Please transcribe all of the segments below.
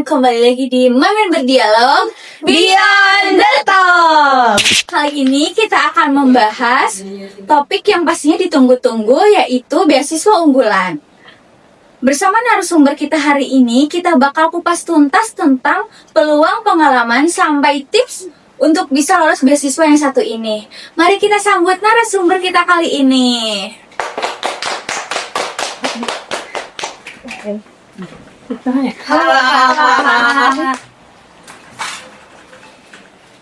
kembali lagi di Mamen Berdialog Beyond the Top. Kali ini kita akan membahas topik yang pastinya ditunggu-tunggu, yaitu beasiswa unggulan. Bersama narasumber kita hari ini, kita bakal kupas tuntas tentang peluang, pengalaman, sampai tips untuk bisa lolos beasiswa yang satu ini. Mari kita sambut narasumber kita kali ini. Halo.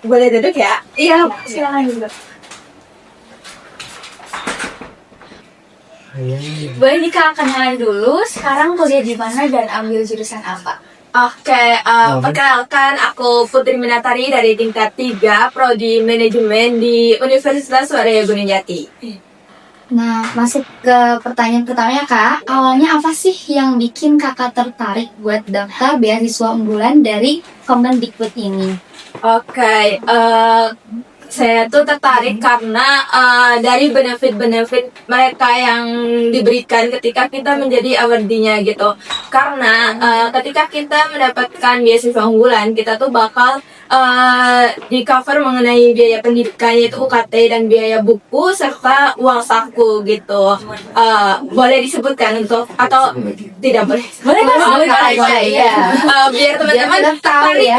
Boleh duduk ya? Iya, silakan dulu. Boleh nih Kak, kenalan dulu. Sekarang kuliah di mana dan ambil jurusan apa? Oke, perkenalkan aku Putri Minatari dari tingkat 3 Prodi Manajemen di Universitas Swadaya Gunung Jati. Nah, masuk ke pertanyaan pertamanya Kak. Awalnya apa sih yang bikin Kakak tertarik buat daftar beasiswa unggulan dari Kemendikbud ini? Oke, saya tuh tertarik karena dari benefit-benefit mereka yang diberikan ketika kita menjadi awardee-nya gitu. Karena ketika kita mendapatkan beasiswa unggulan, kita tuh bakal di cover mengenai biaya pendidikannya itu UKT dan biaya buku serta uang saku gitu. Boleh disebutkan untuk atau tidak boleh? Boleh Kak, Boleh aja ya. Biar teman-teman Biar tahu tertarik. ya.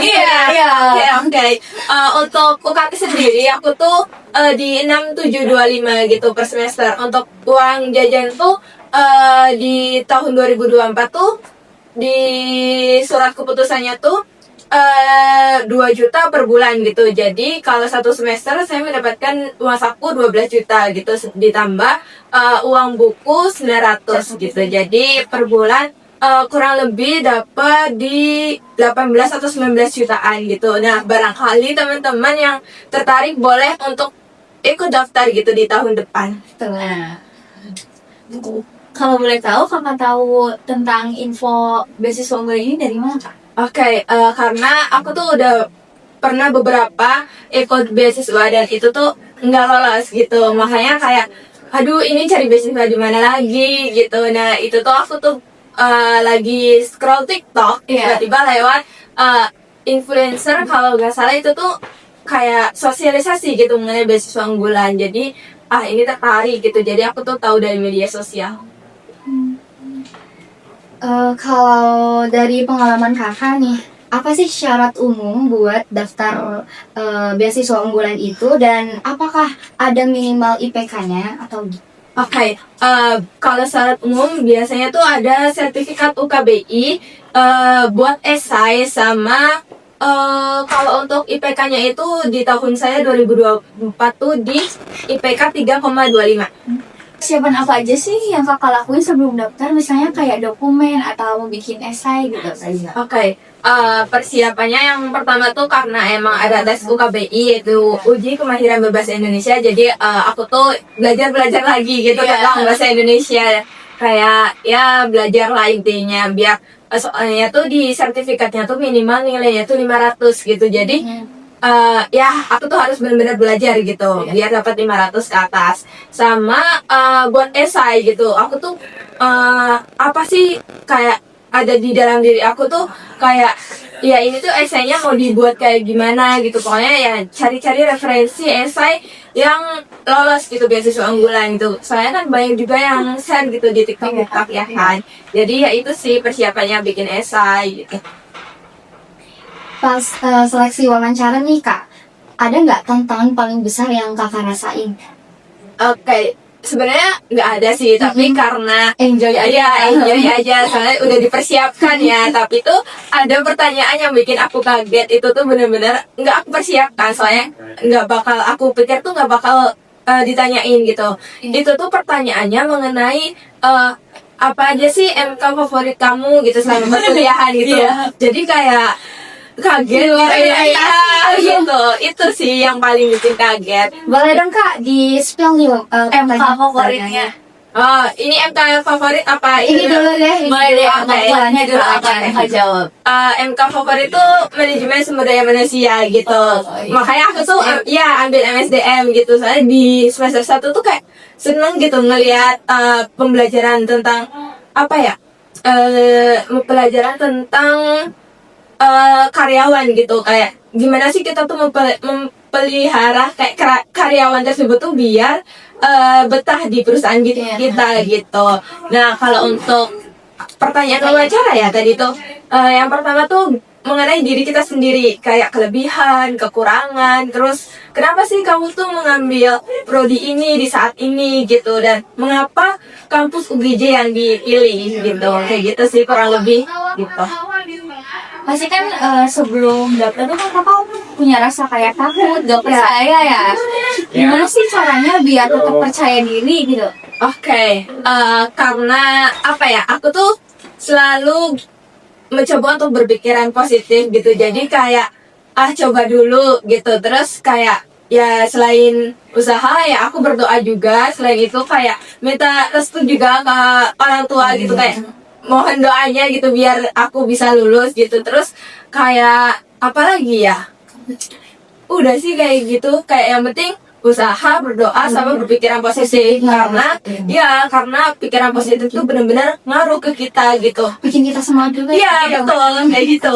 Iya. Oke. Untuk UKT sendiri aku tuh di 6725 gitu per semester. Untuk uang jajan tuh di tahun 2024 tuh di surat keputusannya tuh 2 juta per bulan gitu. Jadi kalau satu semester saya mendapatkan uang saku 12 juta gitu, ditambah uang buku 900 gitu. Jadi per bulan kurang lebih dapat di 18 atau 19 jutaan gitu. Nah, barangkali teman-teman yang tertarik boleh untuk ikut daftar gitu di tahun depan. Nah, kalau boleh tahu, Kakak tahu tentang info beasiswa unggulan ini dari mana Kak? Oke, karena aku tuh udah pernah beberapa ikut beasiswa dan itu tuh nggak lolos gitu. Makanya kayak, aduh ini cari beasiswa di mana lagi gitu. Nah, itu tuh aku tuh lagi scroll TikTok, tiba-tiba lewat influencer kalau nggak salah itu tuh kayak sosialisasi gitu mengenai beasiswa unggulan. Jadi, ini tertarik gitu. Jadi aku tuh tahu dari media sosial. Kalau dari pengalaman Kakak nih, apa sih syarat umum buat daftar beasiswa unggulan itu, dan apakah ada minimal IPK-nya atau Oke, kalau syarat umum biasanya tuh ada sertifikat UKBI buat esai sama kalau untuk IPK-nya itu di tahun saya 2024 tuh di IPK 3,25. persiapan apa aja sih yang Kakak lakuin sebelum daftar, misalnya kayak dokumen atau mau bikin esai gitu? Oke, persiapannya yang pertama tuh karena emang ada tes UKBI yaitu uji kemahiran berbahasa Indonesia. Jadi aku tuh belajar lagi gitu tentang bahasa Indonesia. Kayak ya belajar lah intinya biar soalnya tuh di sertifikatnya tuh minimal nilainya tuh 500 gitu. Jadi ya aku tuh harus benar-benar belajar gitu biar dapat 500 ke atas. Sama buat esai gitu, aku tuh apa sih kayak ada di dalam diri aku tuh kayak ya ini tuh esainya mau dibuat kayak gimana gitu. Pokoknya ya cari-cari referensi esai yang lolos gitu beasiswa unggulan gitu. Soalnya kan banyak juga yang share gitu di TikTok ya kan. Jadi ya itu sih persiapannya bikin esai gitu. Pas seleksi wawancara nih Kak, ada nggak tantangan paling besar yang Kakak rasain? Oke, sebenarnya nggak ada sih, tapi karena Enjoy aja. enjoy aja, soalnya udah dipersiapkan ya. Tapi tuh ada pertanyaan yang bikin aku kaget, itu tuh bener-bener nggak aku persiapkan, soalnya aku pikir tuh nggak bakal ditanyain gitu. Itu tuh pertanyaannya mengenai apa aja sih MK favorit kamu gitu selama perkuliahan gitu. Jadi kayak kaget gitu. Itu sih yang paling bikin kaget. Boleh dong Kak di spill nih MK favoritnya. Oh, ini MK favorit apa? Ini dulu deh. Boleh deh, Pengetahuannya dulu apa? Kakak jawab. MK favorit tuh manajemen sumber daya manusia gitu. Makanya aku tuh ambil MSDM gitu. Soalnya di semester 1 tuh kayak seneng gitu ngelihat pembelajaran tentang apa ya? Pelajaran tentang karyawan gitu. Kayak gimana sih kita tuh mempelihara kayak karyawan tersebut tuh biar betah di perusahaan kita gitu. Nah, kalau untuk pertanyaan wawancara ya tadi tuh, yang pertama tuh mengenai diri kita sendiri, kayak kelebihan, kekurangan, terus kenapa sih kamu tuh mengambil prodi ini di saat ini gitu, dan mengapa kampus UGJ yang dipilih gitu, kayak gitu sih kurang lebih gitu. Pasti kan sebelum daftar tuh kan kakak punya rasa kayak takut, gak percaya ya. Gimana sih caranya biar tetap percaya diri gitu? Oke, karena apa ya, aku tuh selalu mencoba untuk berpikiran positif gitu. Jadi kayak coba dulu gitu. Terus kayak ya selain usaha ya aku berdoa juga. Selain itu kayak minta restu juga ke orang tua gitu, kayak mohon doanya gitu biar aku bisa lulus gitu. Terus kayak apa lagi ya? Udah sih kayak gitu. Kayak yang penting usaha, berdoa, sama berpikiran positif. Karena pikiran positif itu benar-benar ngaruh ke kita gitu. Bikin kita semangat juga. Iya betul, kayak gitu.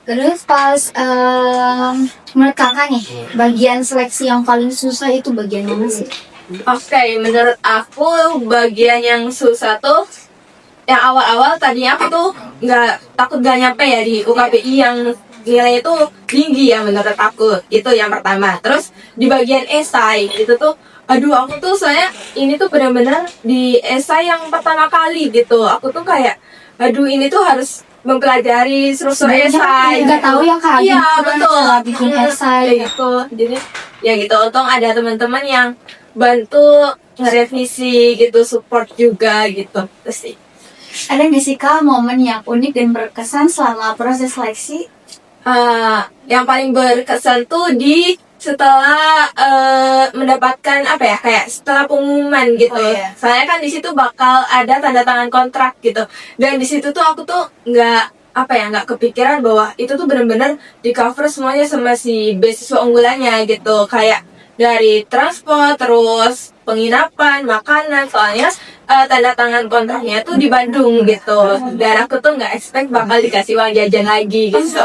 Terus pas menurut kakak nih, bagian seleksi yang paling susah itu bagian mana sih? Oke, menurut aku bagian yang susah tuh yang awal-awal tadinya aku tuh takut gak nyampe ya di UKBI yang nilai itu tinggi ya menurut aku. Itu yang pertama. Terus di bagian esai itu tuh aduh, aku tuh saya ini tuh benar-benar di esai yang pertama kali gitu. Aku tuh kayak aduh, ini tuh harus mempelajari struktur esai. Nggak tahu ya kak. Iya, gimana betul. cara bikin esai. Kayak gitu. Jadi ya gitu, untung ada teman-teman yang bantu ngerevisi gitu, support juga gitu. Terus sih. Ada nggak sih kak momen yang unik dan berkesan selama proses seleksi? Yang paling berkesan tuh setelah mendapatkan apa ya, kayak setelah pengumuman gitu. Oh, iya. Soalnya kan di situ bakal ada tanda tangan kontrak gitu, dan di situ tuh aku tuh nggak kepikiran bahwa itu tuh benar-benar di cover semuanya sama si beasiswa unggulannya gitu, kayak dari transport, terus penginapan, makanan. Soalnya tanda tangan kontraknya tuh di Bandung gitu, dan aku tuh nggak expect bakal dikasih uang jajan lagi gitu.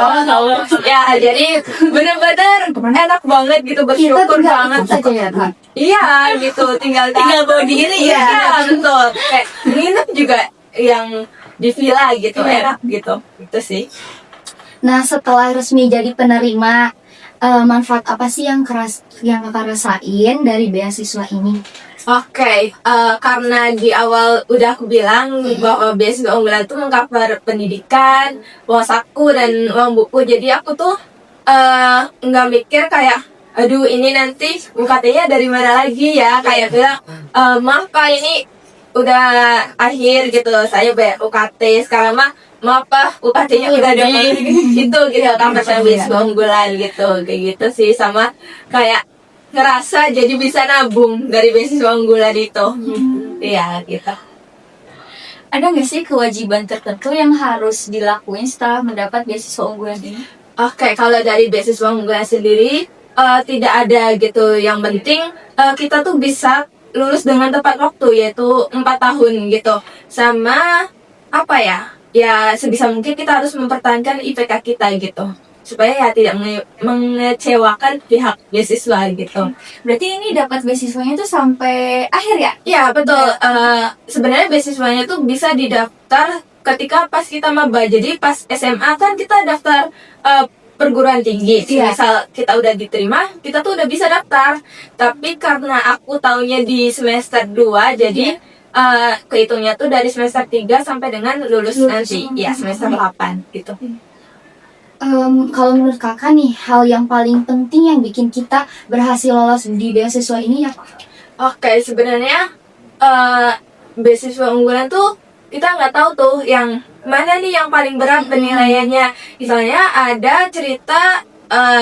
Ya jadi bener-bener enak banget gitu, bersyukur banget. Saja ya kak. Iya gitu, tinggal bawa diri ya. Iya betul, kayak nginep juga yang di villa gitu, enak gitu. Itu sih. Nah setelah resmi jadi penerima, manfaat apa sih yang kakak rasain dari beasiswa ini? Oke, karena di awal udah aku bilang bahwa beasiswa unggulan itu mengcover pendidikan, uang saku, dan uang buku. Jadi aku tuh nggak mikir kayak, aduh ini nanti UKT-nya dari mana lagi ya. Kayak bilang, maaf Pak, ini udah akhir gitu, saya bayar UKT. Sekarang maaf Pak, UKT-nya udah ada gitu cover sama beasiswa unggulan gitu. Kayak gitu sih, sama kayak ngerasa jadi bisa nabung dari beasiswa unggulan itu. Iya gitu. Ada nggak sih kewajiban tertentu yang harus dilakuin setelah mendapat beasiswa unggulan ini? Oke, kalau dari beasiswa unggulan sendiri tidak ada gitu. Yang penting kita tuh bisa lulus dengan tepat waktu, yaitu 4 tahun gitu. Sama apa ya? Ya sebisa mungkin kita harus mempertahankan IPK kita gitu, supaya ya tidak mengecewakan pihak beasiswa gitu. Berarti ini dapat beasiswanya tuh sampai akhir ya? Iya betul. Sebenarnya beasiswanya tuh bisa didaftar ketika pas kita maba. Jadi pas SMA kan kita daftar perguruan tinggi. Iya. Misal kita udah diterima, kita tuh udah bisa daftar. Tapi karena aku taunya di semester 2, jadi kehitungnya tuh dari semester 3 sampai dengan lulus nanti. Ya semester 8 gitu. Kalau menurut kakak nih, hal yang paling penting yang bikin kita berhasil lolos di beasiswa ini apa? Oke, sebenarnya beasiswa unggulan tuh kita nggak tahu tuh yang mana nih yang paling berat penilaiannya. Misalnya ada cerita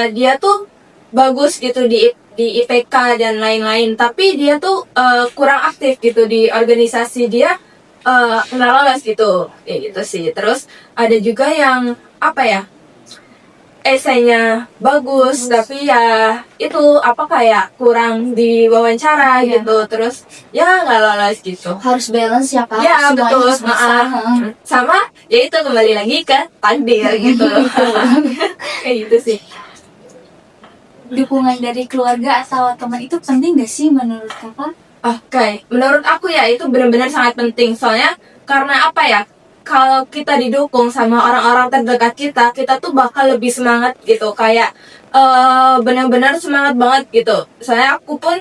dia tuh bagus gitu di IPK dan lain-lain, tapi dia tuh kurang aktif gitu di organisasi, dia nggak lolos gitu. Kayak gitu sih. Terus ada juga yang apa ya, esainya bagus, tapi ya itu apa kayak kurang di wawancara gitu, terus ya nggak lolos gitu. Harus balance ya kak, Ya semuanya betul, harus bisa. sama ya itu kembali lagi ke takdir gitu. Kayak gitu sih. Dukungan dari keluarga atau teman itu penting gak sih menurut kakak? Oke, menurut aku ya itu benar-benar sangat penting. Soalnya karena apa ya? Kalau kita didukung sama orang-orang terdekat kita, kita tuh bakal lebih semangat gitu. Kayak benar-benar semangat banget gitu. Soalnya aku pun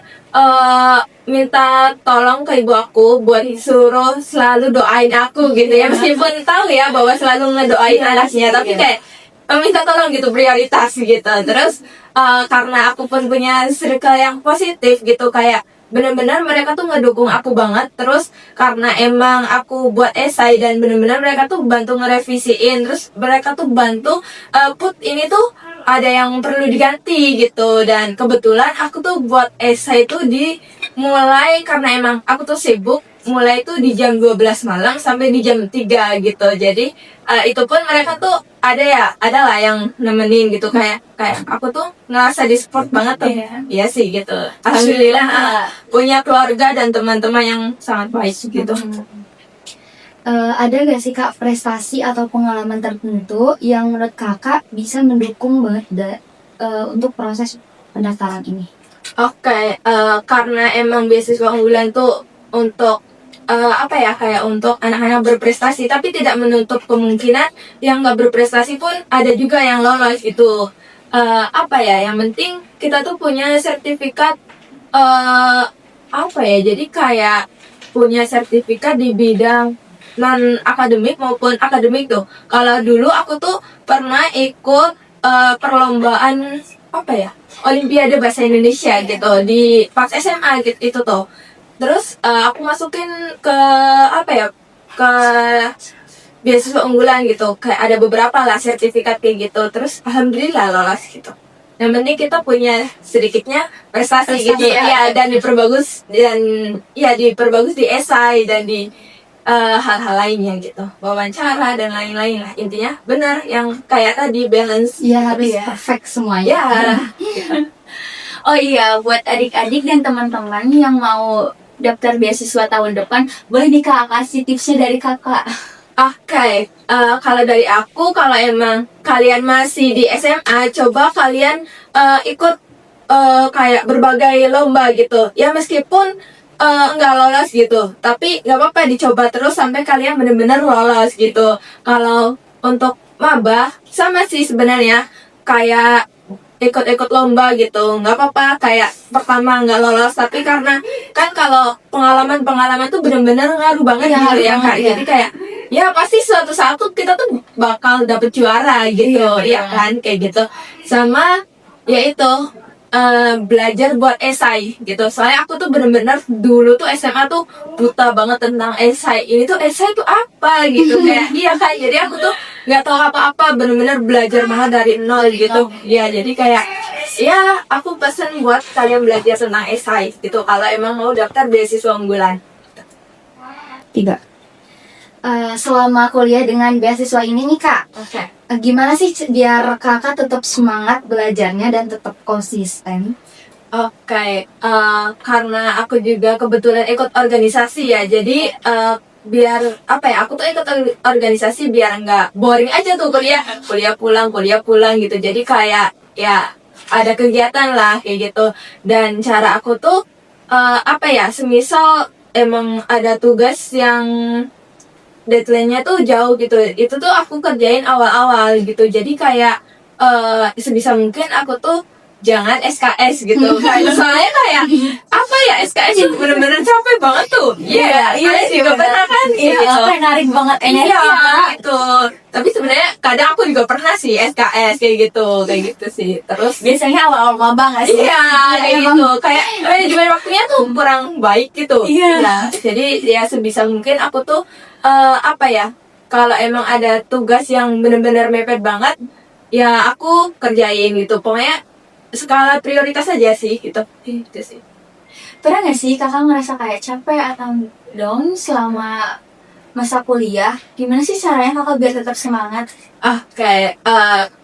minta tolong ke ibu aku buat disuruh selalu doain aku gitu ya. Meskipun tahu ya bahwa selalu ngedoain anaknya, tapi kayak minta tolong gitu, prioritas gitu. Terus karena aku pun punya circle yang positif gitu, kayak benar-benar mereka tuh ngedukung aku banget. Terus karena emang aku buat esai dan benar-benar mereka tuh bantu ngerevisiin, terus mereka tuh bantu put ini tuh ada yang perlu diganti gitu. Dan kebetulan aku tuh buat esai tuh dimulai karena emang aku tuh sibuk, mulai tuh di jam 12 malam sampai di jam 3 gitu. Jadi itu pun mereka tuh ada lah yang nemenin gitu, kayak aku tuh ngerasa di support banget tuh. Iya sih gitu. Alhamdulillah punya keluarga dan teman-teman yang sangat baik gitu. Ada gak sih kak prestasi atau pengalaman tertentu yang menurut kakak bisa mendukung banget untuk proses pendaftaran ini? Oke, karena emang beasiswa unggulan tuh untuk apa ya, kayak untuk anak-anak berprestasi, tapi tidak menutup kemungkinan yang nggak berprestasi pun ada juga yang lolos gitu. Apa ya, yang penting kita tuh punya sertifikat apa ya, jadi kayak punya sertifikat di bidang non akademik maupun akademik tuh. Kalau dulu aku tuh pernah ikut perlombaan apa ya, Olimpiade Bahasa Indonesia gitu di pas SMA gitu itu tuh. Terus aku masukin ke apa ya, ke beasiswa unggulan gitu, kayak ada beberapa lah sertifikat kayak gitu. Terus alhamdulillah lolos gitu. Yang penting kita punya sedikitnya prestasi gitu ya, dan diperbagus di esai dan di hal-hal lainnya gitu, wawancara dan lain-lain lah. Intinya benar yang kayak tadi, balance. Ya harus perfect semuanya. Ya. Oh iya, buat adik-adik dan teman-teman yang mau daftar beasiswa tahun depan, boleh nih kak kasih tipsnya dari kakak. Oke, kalau dari aku, kalau emang kalian masih di SMA, coba kalian ikut kayak berbagai lomba gitu. Ya meskipun nggak lolos gitu, tapi nggak apa-apa, dicoba terus sampai kalian benar-benar lolos gitu. Kalau untuk maba, sama sih sebenarnya, kayak ikut-ikut lomba gitu, nggak apa-apa. Kayak pertama nggak lolos, tapi karena kan kalau pengalaman tuh benar-benar ngaruh banget Ya, gitu ngaruh ya banget, kak. ya. Jadi kayak ya pasti suatu saat tuh kita tuh bakal dapet juara gitu, ya kan, kayak gitu. Sama ya itu belajar buat esai gitu. Soalnya aku tuh bener-bener dulu tuh SMA tuh buta banget tentang esai. Ini tuh esai tuh apa gitu, kayak iya kan. Jadi aku tuh nggak tahu apa-apa, bener-bener belajar banget dari nol gitu. Ya jadi kayak ya aku pesen buat kalian belajar tentang esai gitu kalau emang mau daftar beasiswa unggulan. 3. Selama kuliah dengan beasiswa ini nih kak, Oke. Gimana sih biar kakak tetap semangat belajarnya dan tetap konsisten? Oke, karena aku juga kebetulan ikut organisasi ya, jadi biar apa ya, aku tuh ikut organisasi biar nggak boring aja tuh kuliah pulang gitu. Jadi kayak ya ada kegiatan lah kayak gitu. Dan cara aku tuh apa ya, semisal emang ada tugas yang deadline-nya tuh jauh gitu, itu tuh aku kerjain awal-awal gitu. Jadi kayak sebisa mungkin aku tuh jangan SKS gitu. Kayak soalnya kayak apa ya, SKS itu bener-bener capek banget tuh. Iya juga pernah kan gitu. Kayak narik banget energi Iya ya. gitu. Tapi sebenarnya kadang aku juga pernah sih SKS kayak gitu sih. Terus Biasanya awal-awal maba nggak sih? iya, kayak gitu. Kayak manajemen waktunya tuh kurang baik gitu. Iya. Nah, jadi ya sebisa mungkin aku tuh apa ya, kalau emang ada tugas yang benar-benar mepet banget, ya aku kerjain gitu. Pokoknya skala prioritas aja sih gitu. Itu sih. Pernah nggak sih kakak ngerasa kayak capek atau down selama masa kuliah, gimana sih caranya kakak biar tetap semangat? Kayak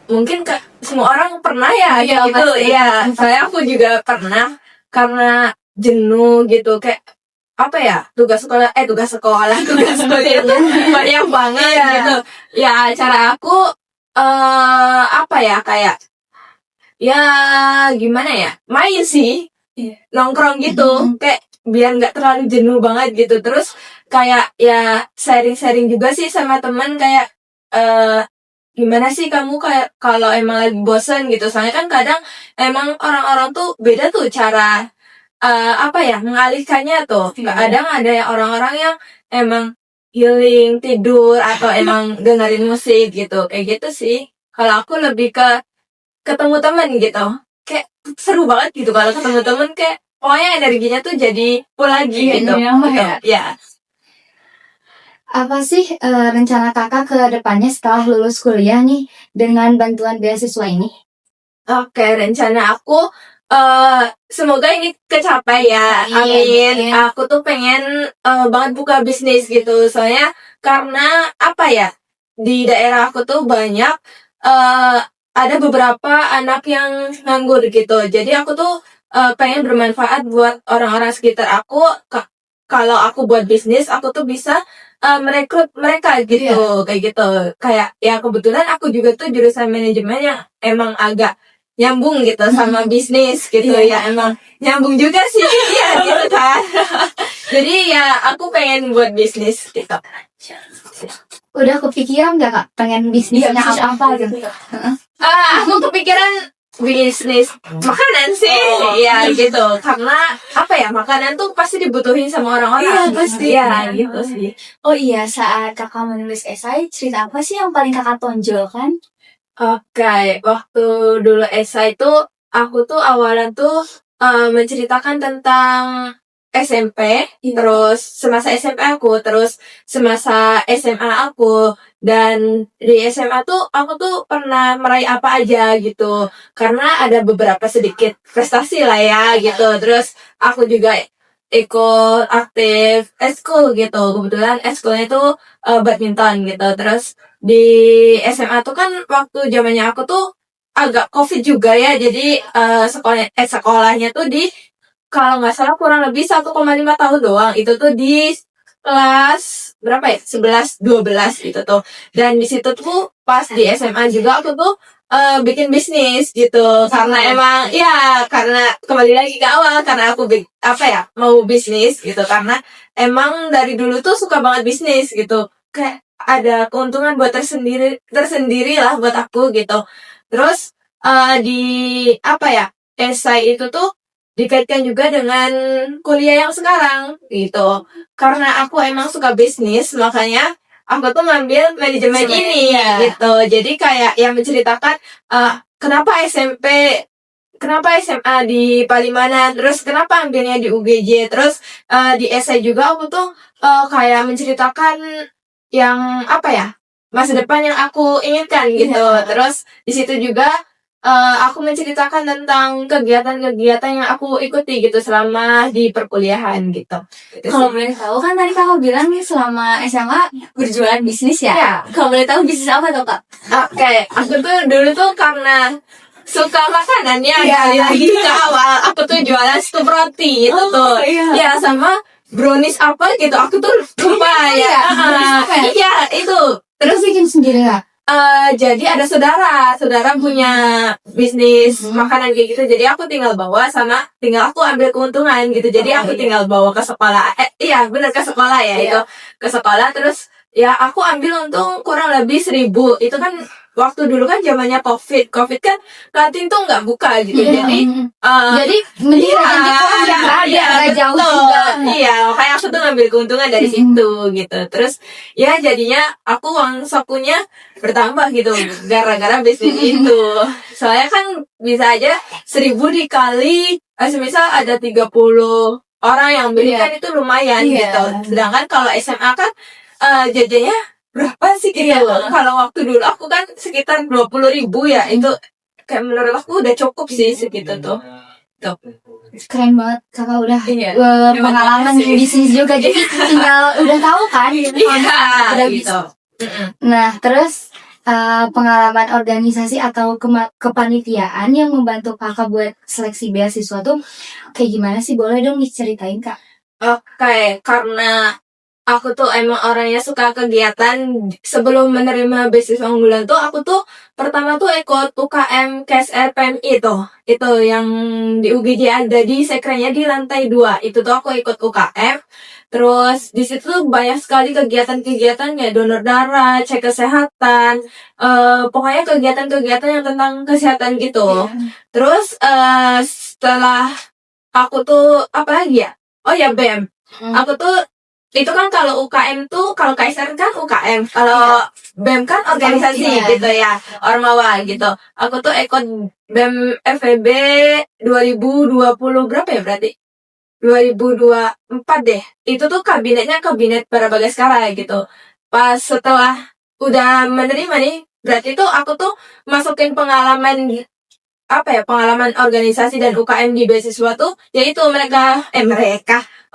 mungkin semua orang pernah ya Iya, gitu pasti. ya. Saya aku juga pernah karena jenuh gitu, kayak apa ya, tugas sekolah tugas kuliah itu banyak banget Iya. gitu. Ya cara aku apa ya, kayak ya gimana ya, main sih, Iya. nongkrong gitu, kayak biar nggak terlalu jenuh banget gitu. Terus kayak ya sharing-sharing juga sih sama teman, kayak gimana sih kamu kayak kalau emang lagi bosen gitu. Soalnya kan kadang emang orang-orang tuh beda tuh cara apa ya, mengalihkannya tuh. Iya. Kadang ada yang orang-orang yang emang healing, tidur, atau emang dengerin musik gitu. Kayak gitu sih. Kalau aku lebih ke ketemu temen gitu. Kayak seru banget gitu kalau ketemu temen, kayak pokoknya energinya tuh jadi full lagi Iya, gitu. nambah Gitu. ya. Ya. Apa sih rencana kakak ke depannya setelah lulus kuliah nih dengan bantuan beasiswa ini? Oke, rencana aku semoga ini kecapai ya. Amin. Amin. Aku tuh pengen banget buka bisnis gitu. Soalnya karena apa ya? Di daerah aku tuh banyak ada beberapa anak yang nganggur gitu. Jadi aku tuh pengen bermanfaat buat orang-orang sekitar aku. Kalau aku buat bisnis, aku tuh bisa merekrut mereka gitu, kayak gitu. Kayak ya kebetulan aku juga tuh jurusan manajemen yang emang agak nyambung gitu sama bisnis gitu. Iya. Ya emang nyambung juga sih. Iya gitu kan. Jadi ya aku pengen buat bisnis gitu. Udah kepikiran nggak kak pengen bisnisnya bisnis apa? gitu. Aku kepikiran bisnis makanan sih. Iya gitu. Karena apa ya, makanan tuh pasti dibutuhin sama orang-orang. Iya, pasti. Iya gitu sih. Oh iya, saat kakak menulis esai, cerita apa sih yang paling kakak tonjolkan? Oke, waktu dulu esai itu aku tuh awalan tuh menceritakan tentang SMP, Iya. terus semasa SMP aku, terus semasa SMA aku, dan di SMA tuh aku tuh pernah meraih apa aja gitu, karena ada beberapa sedikit prestasi lah ya gitu. Terus aku juga ikut aktif eskul gitu, kebetulan eskulnya tuh badminton gitu. Terus di SMA tuh kan waktu zamannya aku tuh agak COVID juga ya, jadi sekolahnya tuh di, kalau nggak salah kurang lebih 1,5 tahun doang. Itu tuh di kelas berapa ya? 11, 12 gitu tuh. Dan di situ tuh pas di SMA juga aku tuh bikin bisnis gitu. Karena emang ya, karena kembali lagi ke awal, karena aku mau bisnis gitu. Karena emang dari dulu tuh suka banget bisnis gitu. Kayak ada keuntungan buat tersendiri lah buat aku gitu. Terus di apa ya? Esai itu tuh dikaitkan juga dengan kuliah yang sekarang gitu. Karena aku emang suka bisnis, makanya aku tuh ngambil manajemen ini gitu. Jadi kayak yang menceritakan kenapa kenapa SMA di Palimanan, terus kenapa ambilnya di UGJ, terus di esai juga aku tuh kayak menceritakan yang apa ya, masa depan yang aku inginkan gitu. Terus di situ juga aku menceritakan tentang kegiatan-kegiatan yang aku ikuti gitu selama di perkuliahan gitu. Kalau boleh tahu, kan tadi kakak bilang nih selama SMA berjualan bisnis ya? Ya. Kalau boleh tahu bisnis apa tuh kak? Oke, aku tuh dulu tuh karena suka makanannya, Iya. kali lagi ke awal aku tuh jualan stup roti gitu tuh. Iya. Ya sama brownies apa gitu, aku tuh lupa ya. Iya itu. Terus bikin sendiri kak? Jadi ada saudara punya bisnis makanan kayak gitu, jadi aku tinggal bawa sama tinggal aku ambil keuntungan gitu. Jadi aku tinggal bawa ke sekolah. Iya benar, ke sekolah ya. Itu ke sekolah, terus ya aku ambil untung kurang lebih 1.000. Itu kan waktu dulu kan zamannya covid kan kantin tuh nggak buka gitu. Jadi Jadi mending ada jauh betul. juga. Iya, makanya aku tuh ngambil keuntungan dari situ gitu. Terus ya jadinya aku uang sakunya bertambah gitu gara-gara bisnis itu. Soalnya kan bisa aja 1.000 dikali semisal ada 30 orang yang beli, kan itu lumayan gitu. Sedangkan kalau SMA kan jajannya berapa sih gitu. Kalau waktu dulu aku kan sekitar 20.000 ya, itu kayak menurut aku udah cukup sih segitu tuh. gitu. Keren banget kakak udah Iya. pengalaman Terima kasih. bisnis juga, jadi tinggal udah tahu kan udah gitu. bisa. Nah terus pengalaman organisasi atau kepanitiaan yang membantu kakak buat seleksi beasiswa tuh kayak gimana sih, boleh dong diceritain kak? Oke, karena aku tuh emang orangnya suka kegiatan. Sebelum menerima beasiswa unggulan tuh aku tuh pertama tuh ikut UKM KSR PMI tuh. Itu yang di UGJ ada di sekrenya di lantai 2. Itu tuh aku ikut UKM. Terus di situ tuh banyak sekali kegiatan-kegiatan ya, donor darah, cek kesehatan, pokoknya kegiatan-kegiatan yang tentang kesehatan gitu. Terus setelah aku tuh apa lagi ya? Oh ya BEM. Aku tuh itu kan kalau UKM tuh, kalau KSR kan UKM, kalau BEM kan organisasi Iya. gitu ya, Ormawa gitu. Aku tuh ikut BEM FEB 2020 berapa ya berarti? 2024 deh. Itu tuh kabinet Bara Bagaskara gitu. Pas setelah udah menerima nih, berarti tuh aku tuh masukin pengalaman organisasi dan UKM di beasiswa tuh, yaitu mereka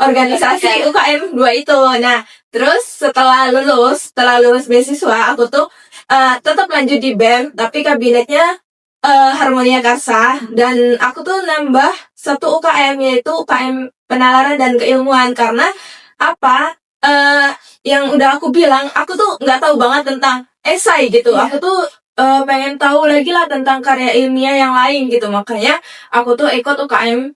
organisasi UKM 2 itu. Nah, terus setelah lulus beasiswa, aku tuh tetap lanjut di BEM, tapi kabinetnya Harmonia Karsa, dan aku tuh nambah satu UKM, yaitu UKM Penalaran dan Keilmuan. Karena apa? Yang udah aku bilang, aku tuh nggak tahu banget tentang esai gitu. Aku tuh pengen tahu lagi lah tentang karya ilmiah yang lain gitu. Makanya aku tuh ikut UKM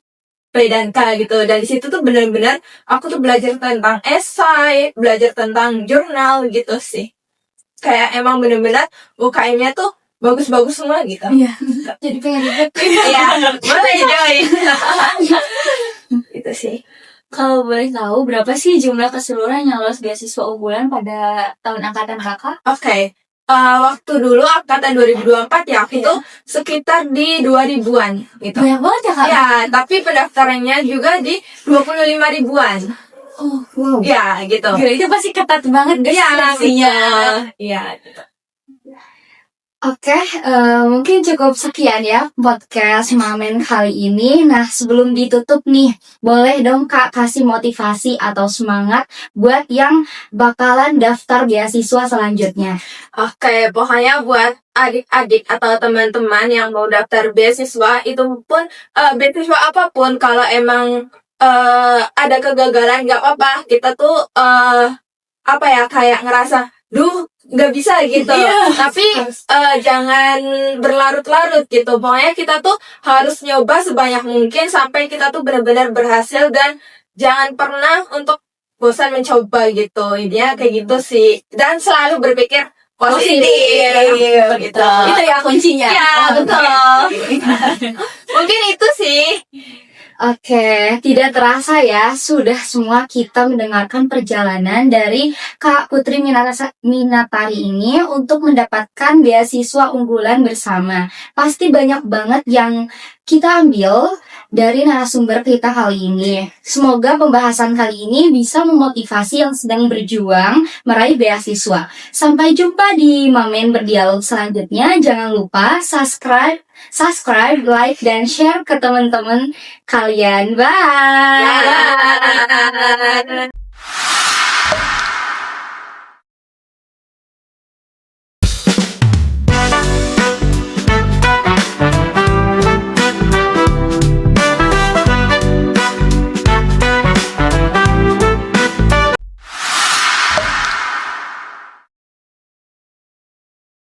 P dan K gitu. Dan di situ tuh benar-benar aku tuh belajar tentang esai, belajar tentang jurnal gitu sih. Kayak emang benar-benar UKM-nya tuh bagus-bagus semua gitu. Iya, jadi pengen ikut. Iya, boleh join. Itu sih. Kalau boleh tahu berapa sih jumlah keseluruhan yang lolos beasiswa unggulan pada tahun angkatan kakak? Oke. Waktu dulu angkatan 2024 ya, aku tuh sekitar di 2000-an gitu. Banyak banget ya kak? Ya, tapi pendaftarannya juga di 25 ribuan. Oh wow. Ya, gitu. Gila, itu pasti ketat banget guys Iya, seleksinya. Iya, gitu. Oke, mungkin cukup sekian ya podcast Mamen kali ini. Nah, sebelum ditutup nih, boleh dong Kak kasih motivasi atau semangat buat yang bakalan daftar beasiswa selanjutnya. Oke, pokoknya buat adik-adik atau teman-teman yang mau daftar beasiswa, itu pun beasiswa apapun, kalau emang ada kegagalan nggak apa-apa. Kita tuh kayak ngerasa, nggak bisa gitu. Tapi jangan berlarut-larut gitu. Pokoknya kita tuh harus nyoba sebanyak mungkin sampai kita tuh benar-benar berhasil, dan jangan pernah untuk bosan mencoba gitu. Intinya kayak gitu sih. Dan selalu berpikir positif gitu. Itu ya kuncinya. Ya, betul. Mungkin itu sih. Oke, tidak terasa ya, sudah semua kita mendengarkan perjalanan dari Kak Putri Minatari ini untuk mendapatkan beasiswa unggulan bersama. Pasti banyak banget yang kita ambil dari narasumber kita kali ini. Semoga pembahasan kali ini bisa memotivasi yang sedang berjuang meraih beasiswa. Sampai jumpa di Mamen Berdialog selanjutnya. Jangan lupa subscribe, like, dan share ke teman-teman kalian. Bye! Bye.